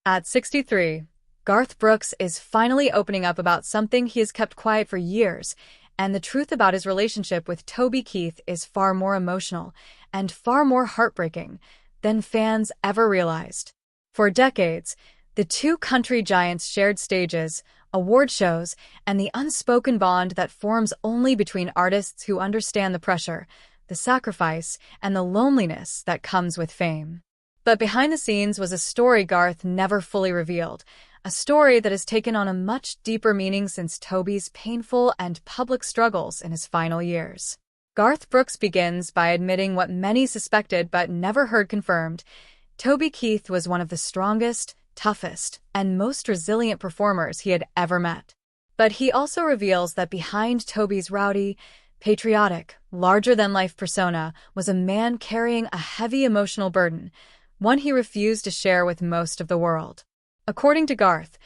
At 63, Garth Brooks is finally opening up about something he has kept quiet for years, and the truth about his relationship with Toby Keith is far more emotional and far more heartbreaking than fans ever realized. For decades, the two country giants shared stages, award shows, and the unspoken bond that forms only between artists who understand the pressure, the sacrifice, and the loneliness that comes with fame. But behind the scenes was a story Garth never fully revealed, a story that has taken on a much deeper meaning since Toby's painful and public struggles in his final years. Garth Brooks begins by admitting what many suspected but never heard confirmed. Toby Keith was one of the strongest, toughest, and most resilient performers he had ever met. But he also reveals that behind Toby's rowdy, patriotic, larger-than-life persona was a man carrying a heavy emotional burden, one he refused to share with most of the world. According to Garth,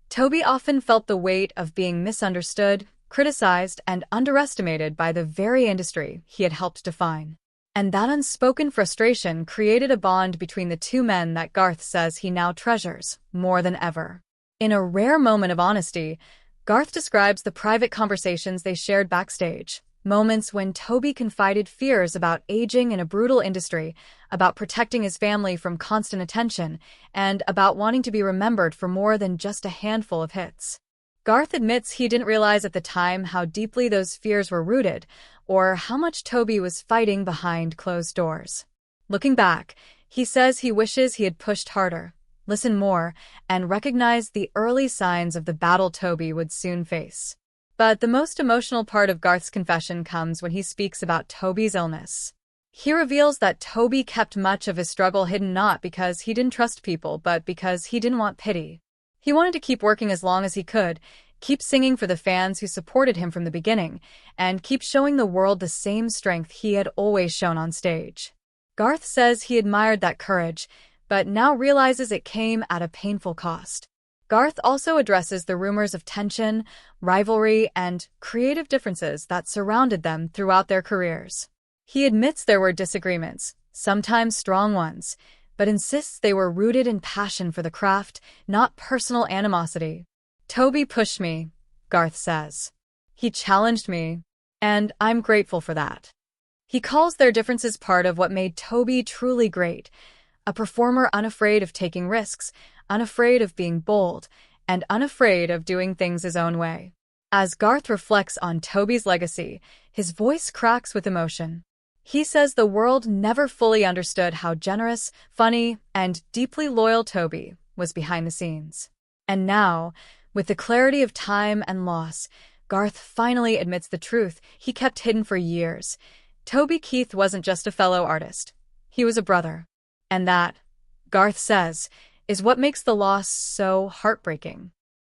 Toby often felt the weight of being misunderstood, criticized, and underestimated by the very industry he had helped define. And that unspoken frustration created a bond between the two men that Garth says he now treasures more than ever. In a rare moment of honesty, Garth describes the private conversations they shared backstage, moments when Toby confided fears about aging in a brutal industry, about protecting his family from constant attention, and about wanting to be remembered for more than just a handful of hits. Garth admits he didn't realize at the time how deeply those fears were rooted, or how much Toby was fighting behind closed doors. Looking back, he says he wishes he had pushed harder, listened more, and recognized the early signs of the battle Toby would soon face. But the most emotional part of Garth's confession comes when he speaks about Toby's illness. He reveals that Toby kept much of his struggle hidden not because he didn't trust people, but because he didn't want pity. He wanted to keep working as long as he could, keep singing for the fans who supported him from the beginning, and keep showing the world the same strength he had always shown on stage. Garth says he admired that courage, but now realizes it came at a painful cost. Garth also addresses the rumors of tension, rivalry, and creative differences that surrounded them throughout their careers. He admits there were disagreements, sometimes strong ones, but insists they were rooted in passion for the craft, not personal animosity. "Toby pushed me," Garth says. "He challenged me, and I'm grateful for that." He calls their differences part of what made Toby truly great, a performer unafraid of taking risks, unafraid of being bold, and unafraid of doing things his own way. As Garth reflects on Toby's legacy, his voice cracks with emotion. He says the world never fully understood how generous, funny, and deeply loyal Toby was behind the scenes. And now, with the clarity of time and loss, Garth finally admits the truth he kept hidden for years. Toby Keith wasn't just a fellow artist. He was a brother. And that, Garth says, is what makes the loss so heartbreaking.